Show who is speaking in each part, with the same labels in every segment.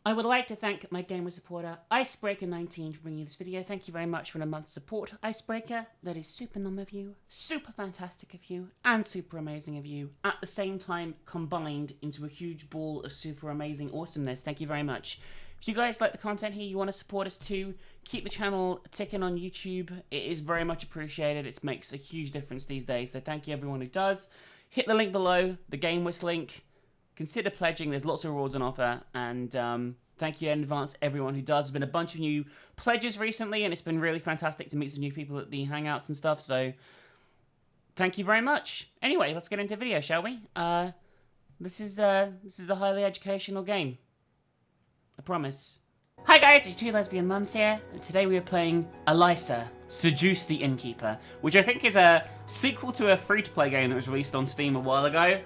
Speaker 1: I would like to thank my gamer supporter, Icebreaker19, for bringing you this video. Thank you very much for a month's support, Icebreaker. That is super numb of you, super fantastic of you, and super amazing of you, at the same time combined into a huge ball of super amazing awesomeness. Thank you very much. If you guys like the content here, you want to support us too, keep the channel ticking on YouTube. It is very much appreciated. It makes a huge difference these days, so thank you everyone who does. Hit the link below, the GameWist link. Consider pledging, there's lots of rewards on offer, and thank you in advance everyone who does. There's been a bunch of new pledges recently, and it's been really fantastic to meet some new people at the Hangouts and stuff, so thank you very much. Anyway, let's get into video, shall we? This is a highly educational game. I promise. Hi guys, it's two lesbian mums here, and today we are playing Elisa, Seduce the Innkeeper, which I think is a sequel to a free-to-play game that was released on Steam a while ago.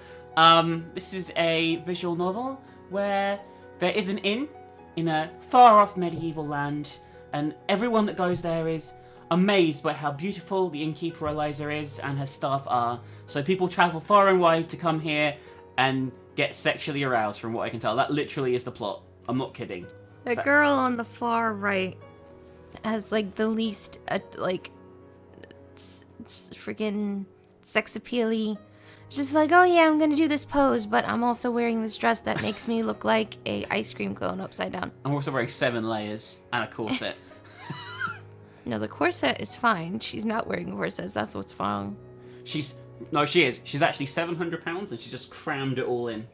Speaker 1: This is a visual novel where there is an inn in a far-off medieval land, and everyone that goes there is amazed by how beautiful the innkeeper Elisa is and her staff are. So people travel far and wide to come here and get sexually aroused, from what I can tell. That literally is the plot. I'm not kidding.
Speaker 2: The girl on the far right has, like, the least, freaking sex appeal-y. Just like, oh yeah, I'm gonna do this pose, but I'm also wearing this dress that makes me look like a ice cream cone upside down.
Speaker 1: I'm also wearing 7 layers and a corset.
Speaker 2: No, the corset is fine. She's not wearing corsets. That's what's wrong.
Speaker 1: No, she is. She's actually 700 pounds and she just crammed it all in.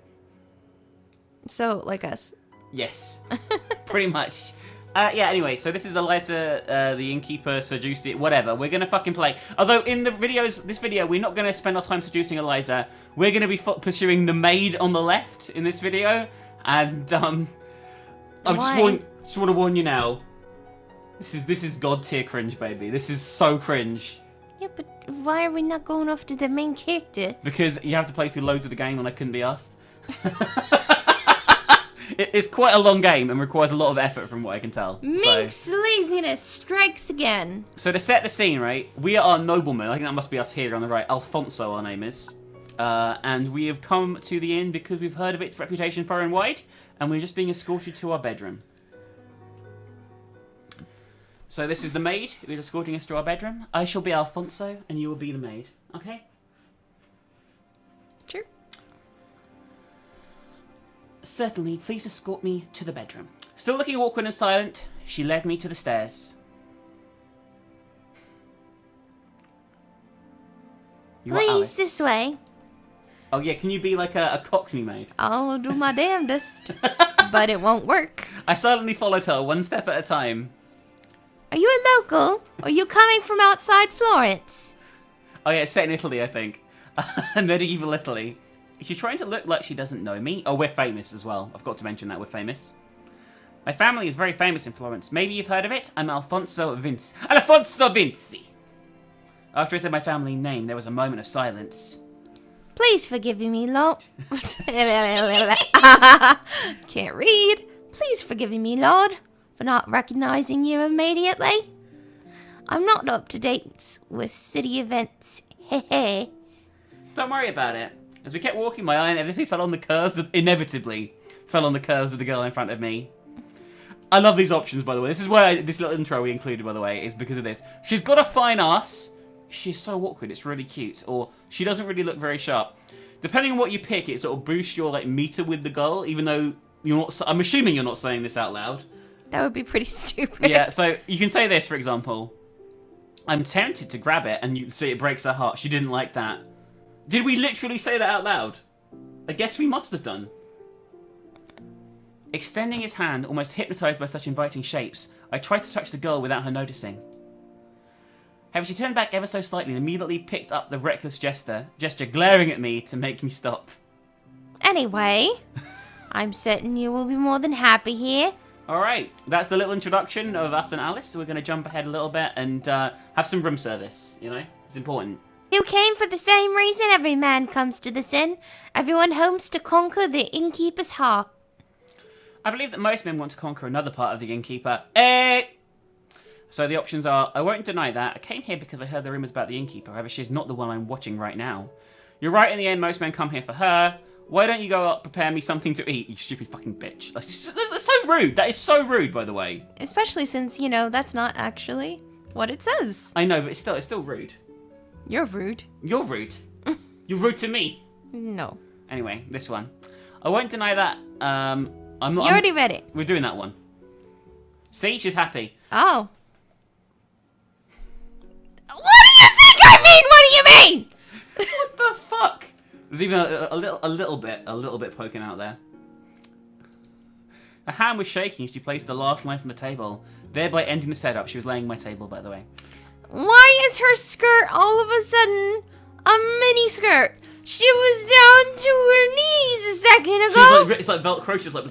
Speaker 2: So, like us.
Speaker 1: Yes, pretty much. Yeah, anyway, so this is Elisa, the innkeeper, seduce it, whatever. We're gonna fucking play. Although in this video, we're not gonna spend our time seducing Elisa. We're gonna be pursuing the maid on the left in this video. And, I just want to warn you now. This is god tier cringe, baby. This is so cringe.
Speaker 2: Yeah, but why are we not going off to the main character?
Speaker 1: Because you have to play through loads of the game and I couldn't be asked. It's quite a long game and requires a lot of effort from what I can tell.
Speaker 2: Minx laziness strikes again.
Speaker 1: So to set the scene, right, we are noblemen. I think that must be us here on the right. Alfonso, our name is. And we have come to the inn because we've heard of its reputation far and wide, and we're just being escorted to our bedroom. So this is the maid who is escorting us to our bedroom. I shall be Alfonso, and you will be the maid. Okay?
Speaker 2: Sure.
Speaker 1: Certainly, please escort me to the bedroom. Still looking awkward and silent, she led me to the stairs. You are
Speaker 2: Please,
Speaker 1: Alice.
Speaker 2: this way.
Speaker 1: Oh yeah, can you be like a cockney maid?
Speaker 2: I'll do my damnedest, but it won't work.
Speaker 1: I silently followed her, one step at a time.
Speaker 2: Are you a local? Or are you coming from outside Florence?
Speaker 1: Oh yeah, it's set in Italy, I think. Medieval Italy. Is she trying to look like she doesn't know me? Oh, we're famous as well. I've got to mention that we're famous. My family is very famous in Florence. Maybe you've heard of it? I'm Alfonso Vinci. Alfonso Vinci! After I said my family name, there was a moment of silence.
Speaker 2: Please forgive me, Lord. Can't read. Please forgive me, Lord, for not recognizing you immediately. I'm not up to date with city events. Hehe.
Speaker 1: Don't worry about it. As we kept walking, my eye inevitably fell on the curves of the girl in front of me. I love these options, by the way. This is why this little intro we included, by the way, is because of this. She's got a fine ass. She's so awkward. It's really cute. Or she doesn't really look very sharp. Depending on what you pick, it sort of boosts your like meter with the girl, even though you're not. I'm assuming you're not saying this out loud.
Speaker 2: That would be pretty stupid.
Speaker 1: Yeah. So you can say this, for example. I'm tempted to grab it, and you see it breaks her heart. She didn't like that. Did we literally say that out loud? I guess we must have done. Extending his hand, almost hypnotized by such inviting shapes, I tried to touch the girl without her noticing. However, she turned back ever so slightly and immediately picked up the reckless gesture, glaring at me to make me stop.
Speaker 2: Anyway, I'm certain you will be more than happy here.
Speaker 1: Alright, that's the little introduction of us and Alice. So we're going to jump ahead a little bit and have some room service, you know? It's important.
Speaker 2: You came for the same reason every man comes to this inn. Everyone homes to conquer the innkeeper's heart.
Speaker 1: I believe that most men want to conquer another part of the innkeeper. So the options are, I won't deny that. I came here because I heard the rumours about the innkeeper. However, she's not the one I'm watching right now. You're right, in the end, most men come here for her. Why don't you go up, prepare me something to eat, you stupid fucking bitch. That's so rude. That is so rude, by the way.
Speaker 2: Especially since, you know, that's not actually what it says.
Speaker 1: I know, but it's still rude.
Speaker 2: You're rude.
Speaker 1: You're rude. You're rude to me.
Speaker 2: No.
Speaker 1: Anyway, this one. I won't deny that. I'm not.
Speaker 2: You already read it.
Speaker 1: We're doing that one. See, she's happy.
Speaker 2: Oh. What do you think I mean? What do you mean?
Speaker 1: What the fuck? There's even a little bit poking out there. Her hand was shaking as she placed the last knife on the table, thereby ending the setup. She was laying my table, by the way.
Speaker 2: Why is her skirt all of a sudden a mini skirt? She was down to her knees a second ago.
Speaker 1: It's like Velcro. She's like,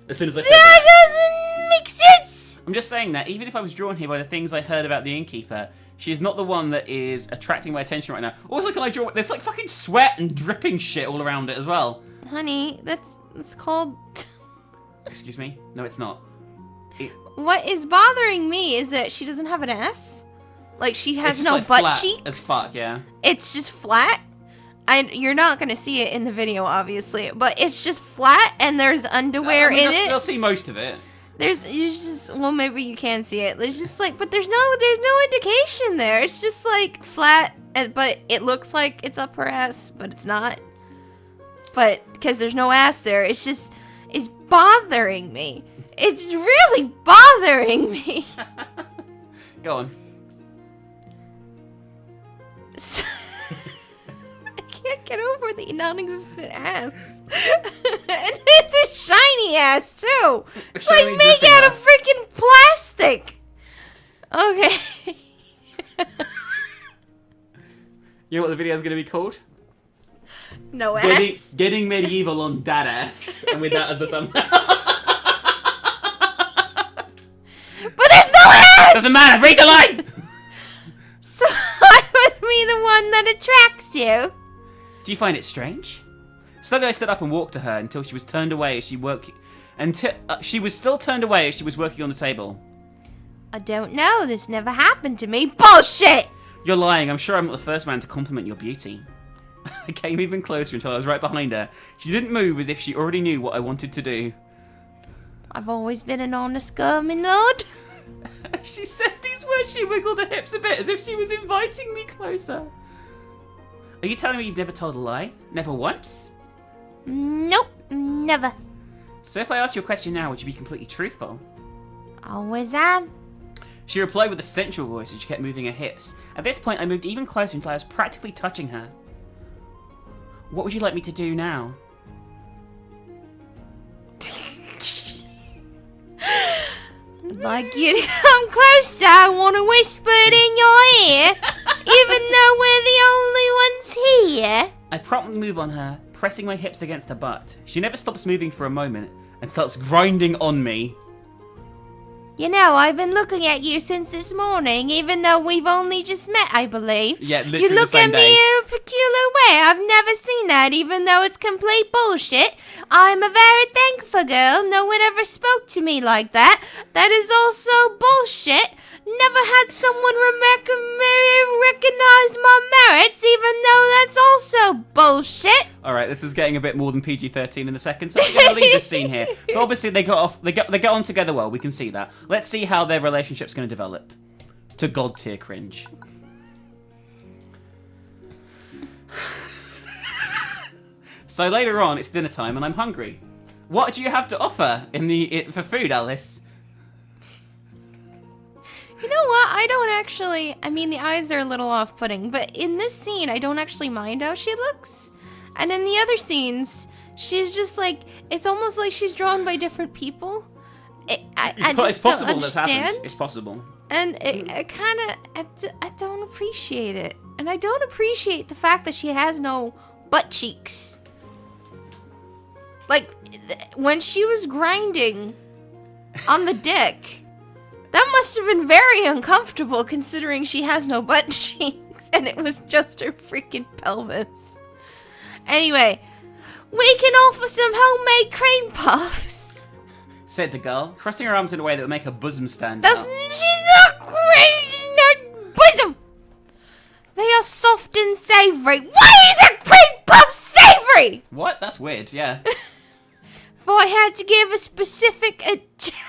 Speaker 1: as soon as I said
Speaker 2: that doesn't make sense.
Speaker 1: I'm just saying that even if I was drawn here by the things I heard about the innkeeper, she is not the one that is attracting my attention right now. Also, can I draw? There's like fucking sweat and dripping shit all around it as well.
Speaker 2: Honey, that's called.
Speaker 1: Excuse me? No, it's not.
Speaker 2: What is bothering me is that she doesn't have an ass. Like, she has no
Speaker 1: like
Speaker 2: butt
Speaker 1: flat
Speaker 2: cheeks.
Speaker 1: as fuck, yeah.
Speaker 2: It's just flat. You're not gonna see it in the video, obviously, but it's just flat, and there's underwear in it.
Speaker 1: They'll see most of it.
Speaker 2: It's just, well, maybe you can see it. It's just like, but there's no indication there. It's just like flat, but it looks like it's up her ass, but it's not. But because there's no ass there, it's bothering me. It's really bothering me.
Speaker 1: Go on.
Speaker 2: So, I can't get over the non-existent ass. And it's a shiny ass too. It's like made out of freaking plastic. Okay.
Speaker 1: You know what the video is going to be called?
Speaker 2: No ass.
Speaker 1: Getting medieval on that ass, and with that as the thumbnail.
Speaker 2: But there's no ass.
Speaker 1: Doesn't matter. Read the line.
Speaker 2: So I would be the one that attracts you.
Speaker 1: Do you find it strange? Slowly I stood up and walked to her until she was turned away as she she was still turned away as she was working on the table.
Speaker 2: I don't know. This never happened to me. Bullshit.
Speaker 1: You're lying. I'm sure I'm not the first man to compliment your beauty. I came even closer until I was right behind her. She didn't move as if she already knew what I wanted to do.
Speaker 2: I've always been an honest girl, my lord.
Speaker 1: She said these words. She wiggled her hips a bit as if she was inviting me closer. Are you telling me you've never told a lie? Never once?
Speaker 2: Nope, never.
Speaker 1: So if I asked you a question now, would you be completely truthful?
Speaker 2: Always am.
Speaker 1: She replied with a sensual voice as she kept moving her hips. At this point, I moved even closer until I was practically touching her. What would you like me to do now?
Speaker 2: I'd like you to come closer. I want to whisper it in your ear, even though we're the only ones here.
Speaker 1: I promptly move on her, pressing my hips against her butt. She never stops moving for a moment and starts grinding on me.
Speaker 2: You know, I've been looking at you since this morning, even though we've only just met, I believe.
Speaker 1: Yeah, literally
Speaker 2: you look
Speaker 1: the same
Speaker 2: at
Speaker 1: day.
Speaker 2: me in a peculiar way. I've never seen that, even though it's complete bullshit. I'm a very thankful girl. No one ever spoke to me like that. That is also bullshit. Never had someone recognize my merits, even though that's also bullshit.
Speaker 1: Alright, this is getting a bit more than PG-13 in a second, so we're going to leave this scene here. But obviously they get on together well, we can see that. Let's see how their relationship's going to develop. To God tier cringe. So later on, it's dinner time and I'm hungry. What do you have to offer for food, Alice?
Speaker 2: You know what? I don't actually... I mean, the eyes are a little off-putting, but in this scene, I don't actually mind how she looks. And in the other scenes, she's just like... It's almost like she's drawn by different people.
Speaker 1: It's possible that's happened. It's possible.
Speaker 2: And I don't appreciate it. And I don't appreciate the fact that she has no butt cheeks. Like, when she was grinding on the dick... That must have been very uncomfortable considering she has no butt cheeks and it was just her freaking pelvis. Anyway, we can offer some homemade cream puffs,
Speaker 1: said the girl, crossing her arms in a way that would make her bosom stand out.
Speaker 2: She's not crazy, not bosom. They are soft and savory. Why is a cream puff savory? cherry!
Speaker 1: What? That's weird, yeah.
Speaker 2: If I had to give a specific objection,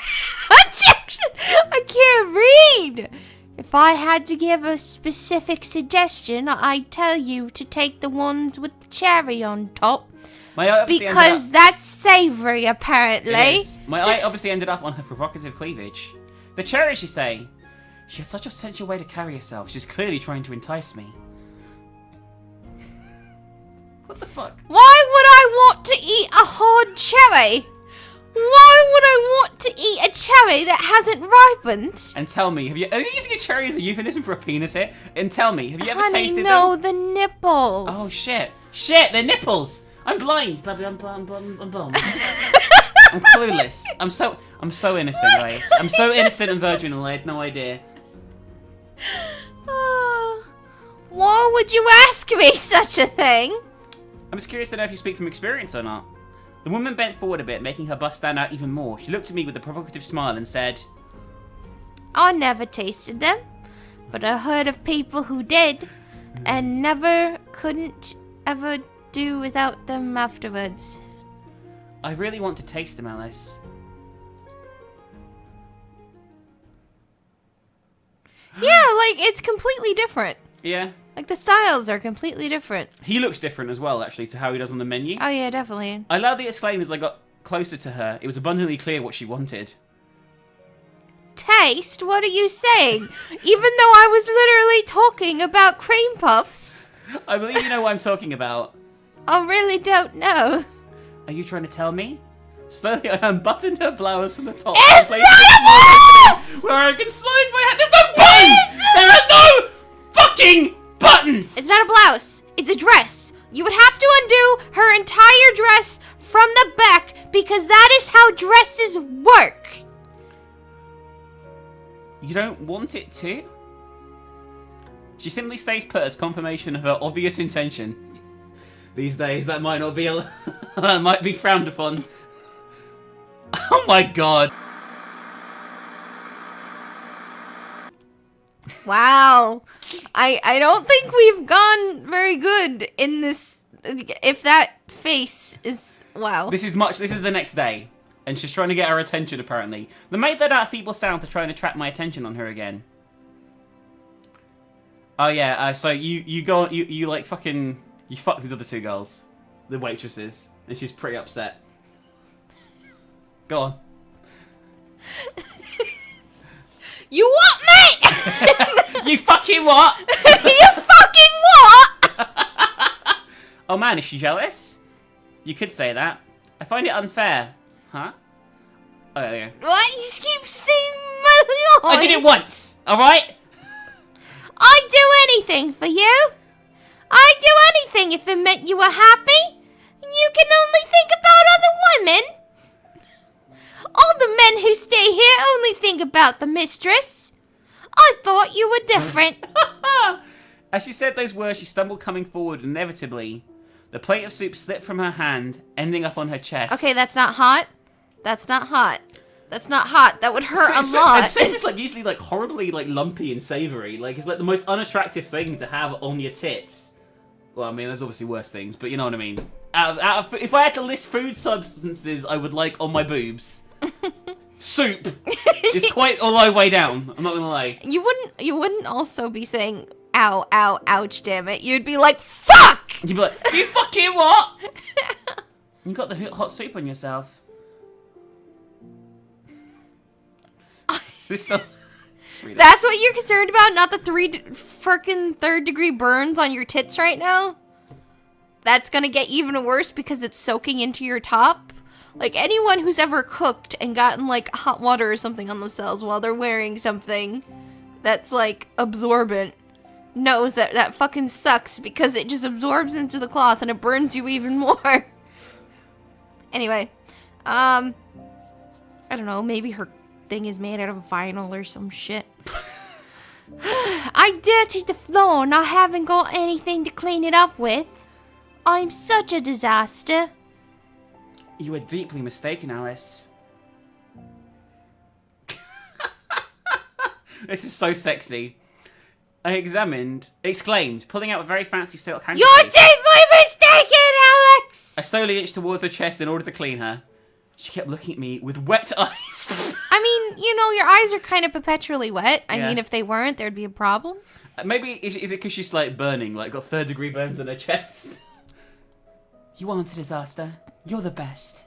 Speaker 2: I can't read. If I had to give a specific suggestion, I'd tell you to take the ones with the cherry on top.
Speaker 1: My eye obviously
Speaker 2: Because that's savory, apparently.
Speaker 1: It is. My eye obviously ended up on her provocative cleavage. The cherry, you say? She has such a sensual way to carry herself. She's clearly trying to entice me. What the fuck?
Speaker 2: Why would I want to eat a hard cherry? Why would I want to eat a cherry that hasn't ripened?
Speaker 1: And tell me, are you using a cherry as a euphemism for a penis here? And tell me, have you ever
Speaker 2: Honey,
Speaker 1: tasted
Speaker 2: no,
Speaker 1: them?
Speaker 2: the nipples.
Speaker 1: Oh shit. Shit, they're nipples! I'm blind, baby, I'm blind. I'm clueless. I'm so innocent, guys. I'm so innocent and virginal, I had no idea.
Speaker 2: Why would you ask me such a thing?
Speaker 1: I'm just curious to know if you speak from experience or not. The woman bent forward a bit, making her bust stand out even more. She looked at me with a provocative smile and said,
Speaker 2: I never tasted them, but I heard of people who did, and never couldn't ever do without them afterwards.
Speaker 1: I really want to taste them, Alice.
Speaker 2: Yeah, like, it's completely different.
Speaker 1: Yeah.
Speaker 2: Like, the styles are completely different.
Speaker 1: He looks different as well, actually, to how he does on the menu.
Speaker 2: Oh, yeah, definitely.
Speaker 1: I loudly exclaimed as I got closer to her. It was abundantly clear what she wanted.
Speaker 2: Taste? What are you saying? Even though I was literally talking about cream puffs?
Speaker 1: I believe you know what I'm talking about.
Speaker 2: I really don't know.
Speaker 1: Are you trying to tell me? Slowly, I unbuttoned her blouse from the top.
Speaker 2: It's not a blouse!
Speaker 1: Where I can slide my hand. There's no buttons! There are no fucking buttons!
Speaker 2: It's not a blouse. It's a dress. You would have to undo her entire dress from the back because that is how dresses work.
Speaker 1: You don't want it to? She simply stays put as confirmation of her obvious intention. These days, that might not be that might be frowned upon. Oh my god.
Speaker 2: Wow. I don't think we've gone very good in this. If that face is... Wow.
Speaker 1: This is the next day. And she's trying to get our attention, apparently. They made that out of feeble sound to try and attract my attention on her again. Oh yeah, so you go on, you like fucking... You fuck these other two girls. The waitresses. And she's pretty upset. Go on.
Speaker 2: You what, mate?
Speaker 1: You fucking what?
Speaker 2: You fucking what?
Speaker 1: Oh man, is she jealous? You could say that. I find it unfair. Huh? Oh yeah.
Speaker 2: What? You keep saying my line.
Speaker 1: I did it once, alright?
Speaker 2: I'd do anything for you. I'd do anything if it meant you were happy. You can only think about other women. All the men who stay here only think about the mistress. I thought you were different.
Speaker 1: As she said those words, she stumbled coming forward inevitably. The plate of soup slipped from her hand, ending up on her chest.
Speaker 2: Okay, that's not hot. That's not hot. That's not hot. That would hurt a lot.
Speaker 1: And soup is like usually like horribly like lumpy and savoury. Like it's like the most unattractive thing to have on your tits. Well, I mean, there's obviously worse things, but you know what I mean. If I had to list food substances I would like on my boobs, soup is quite a low way down. I'm not gonna lie.
Speaker 2: You wouldn't also be saying ow, ow, ouch, damn it. You'd be like, fuck!
Speaker 1: You'd be like, you fucking what? You got the hot soup on yourself. This.
Speaker 2: That's what you're concerned about, not the frickin' third-degree burns on your tits right now? That's gonna get even worse because it's soaking into your top? Like, anyone who's ever cooked and gotten, like, hot water or something on themselves while they're wearing something that's, like, absorbent knows that that fucking sucks because it just absorbs into the cloth and it burns you even more. Anyway, I don't know, maybe her thing is made out of vinyl or some shit. I dirtied the floor and I haven't got anything to clean it up with. I'm such a disaster.
Speaker 1: You were deeply mistaken, Alice. This is so sexy. I exclaimed, pulling out a very fancy silk handkerchief.
Speaker 2: You're deeply mistaken, Alex! face.
Speaker 1: I slowly inched towards her chest in order to clean her. She kept looking at me with wet eyes.
Speaker 2: I mean, you know, your eyes are kind of perpetually wet. I
Speaker 1: Yeah.
Speaker 2: mean, if they weren't, there'd be a problem.
Speaker 1: Maybe, is it because she's like burning, like got 3rd-degree burns on her chest? You aren't a disaster. You're the best.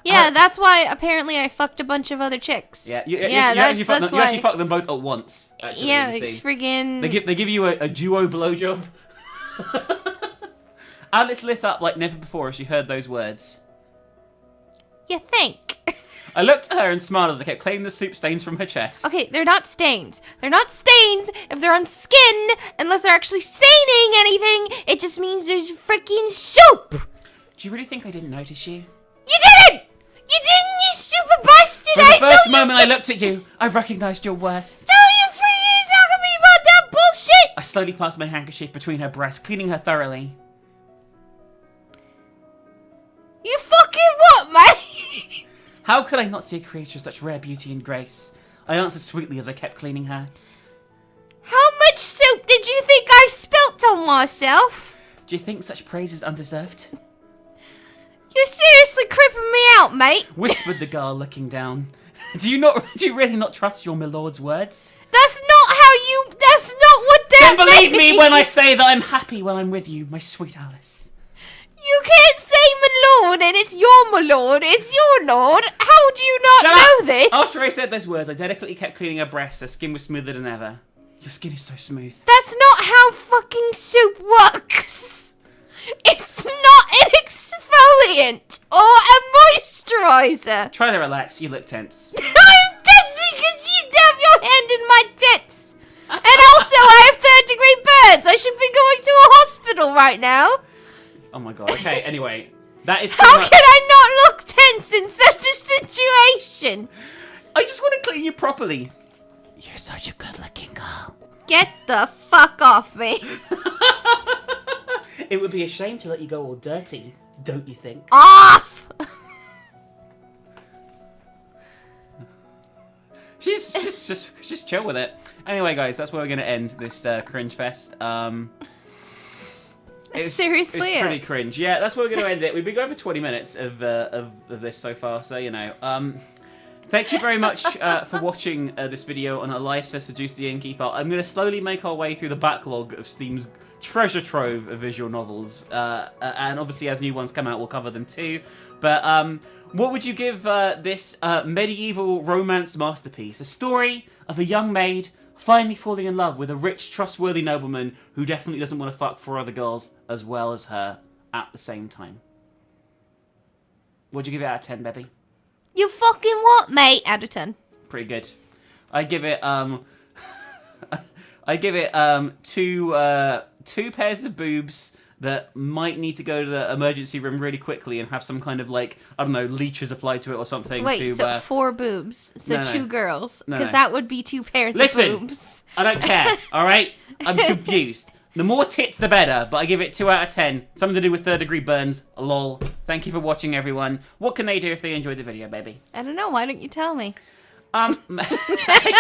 Speaker 2: Yeah, that's why apparently I fucked a bunch of other chicks.
Speaker 1: Yeah, you
Speaker 2: that's why.
Speaker 1: actually fuck them both at once. Actually,
Speaker 2: Yeah,
Speaker 1: you
Speaker 2: it's
Speaker 1: see.
Speaker 2: friggin'...
Speaker 1: They give you a duo blowjob. Alice lit up like never before as she heard those words.
Speaker 2: You think?
Speaker 1: I looked at her and smiled as I kept cleaning the soup stains from her chest.
Speaker 2: Okay, they're not stains. They're not stains if they're on skin, unless they're actually staining anything. It just means there's freaking soup.
Speaker 1: Do you really think I didn't notice you?
Speaker 2: You didn't! You didn't, you super bastard!
Speaker 1: From the first moment I looked at you, I recognised your worth.
Speaker 2: Don't you freaking talk to me about that bullshit!
Speaker 1: I slowly passed my handkerchief between her breasts, cleaning her thoroughly.
Speaker 2: You fucking what, mate?
Speaker 1: How could I not see a creature of such rare beauty and grace? I answered sweetly as I kept cleaning her.
Speaker 2: How much soup did you think I spilt on myself?
Speaker 1: Do you think such praise is undeserved?
Speaker 2: You're seriously creeping me out, mate.
Speaker 1: Whispered the girl, looking down. Do you really not trust your milord's words?
Speaker 2: That's not what that
Speaker 1: Then believe me
Speaker 2: means.
Speaker 1: when I say that I'm happy while I'm with you, my sweet Alice.
Speaker 2: You can't say my lord and it's your my lord. It's your lord. How do you not
Speaker 1: Shut
Speaker 2: know
Speaker 1: up!
Speaker 2: this?
Speaker 1: After I said those words, I delicately kept cleaning her breasts. Her skin was smoother than ever. Your skin is so smooth.
Speaker 2: That's not how fucking soup works. It's not an exfoliant or a moisturizer.
Speaker 1: Try to relax. You look tense.
Speaker 2: I'm tense because you have your hand in my tits. And also, I have 3rd-degree burns. I should be going to a hospital right now.
Speaker 1: Oh my god. Okay. Anyway, that is.
Speaker 2: How can I not look tense in such a situation?
Speaker 1: I just want to clean you properly. You're such a good-looking girl.
Speaker 2: Get the fuck off me.
Speaker 1: It would be a shame to let you go all dirty, don't you think?
Speaker 2: Off!
Speaker 1: Just chill with it. Anyway, guys, that's where we're gonna end this cringe fest.
Speaker 2: Seriously,
Speaker 1: it's pretty cringe. Yeah, that's where we're gonna end it. We've been going for 20 minutes of this so far, so you know. Thank you very much for watching this video on Elisa Seduce the Innkeeper. I'm going to slowly make our way through the backlog of Steam's treasure trove of visual novels. And obviously as new ones come out, we'll cover them too. But what would you give this medieval romance masterpiece? A story of a young maid finally falling in love with a rich, trustworthy nobleman who definitely doesn't want to fuck 4 other girls as well as her at the same time. What'd you give it out of 10, baby?
Speaker 2: You fucking what, mate? Out of 10.
Speaker 1: Pretty good. I give it two pairs of boobs that might need to go to the emergency room really quickly and have some kind of, like, I don't know, leeches applied to it or something.
Speaker 2: Wait, so 4 boobs. So
Speaker 1: no,
Speaker 2: 2 girls.
Speaker 1: No,
Speaker 2: Because
Speaker 1: no.
Speaker 2: that would be 2 pairs
Speaker 1: Listen,
Speaker 2: of boobs.
Speaker 1: I don't care, alright? I'm confused. The more tits, the better, but I give it 2 out of 10. Something to do with 3rd-degree burns. Lol. Thank you for watching, everyone. What can they do if they enjoyed the video, baby?
Speaker 2: I don't know. Why don't you tell me?
Speaker 1: You're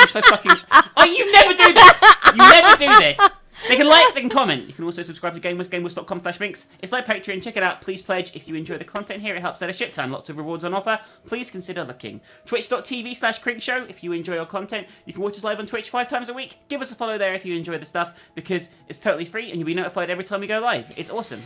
Speaker 1: so fucking... Oh, you never do this! You never do this! They can like, they can comment. You can also subscribe to GameWorks, gameworks.com/minx. It's like Patreon. Check it out. Please pledge if you enjoy the content here. It helps out a shit ton. Lots of rewards on offer. Please consider looking. Twitch.tv/CrinkShow if you enjoy our content. You can watch us live on Twitch 5 times a week. Give us a follow there if you enjoy the stuff because it's totally free and you'll be notified every time we go live. It's awesome.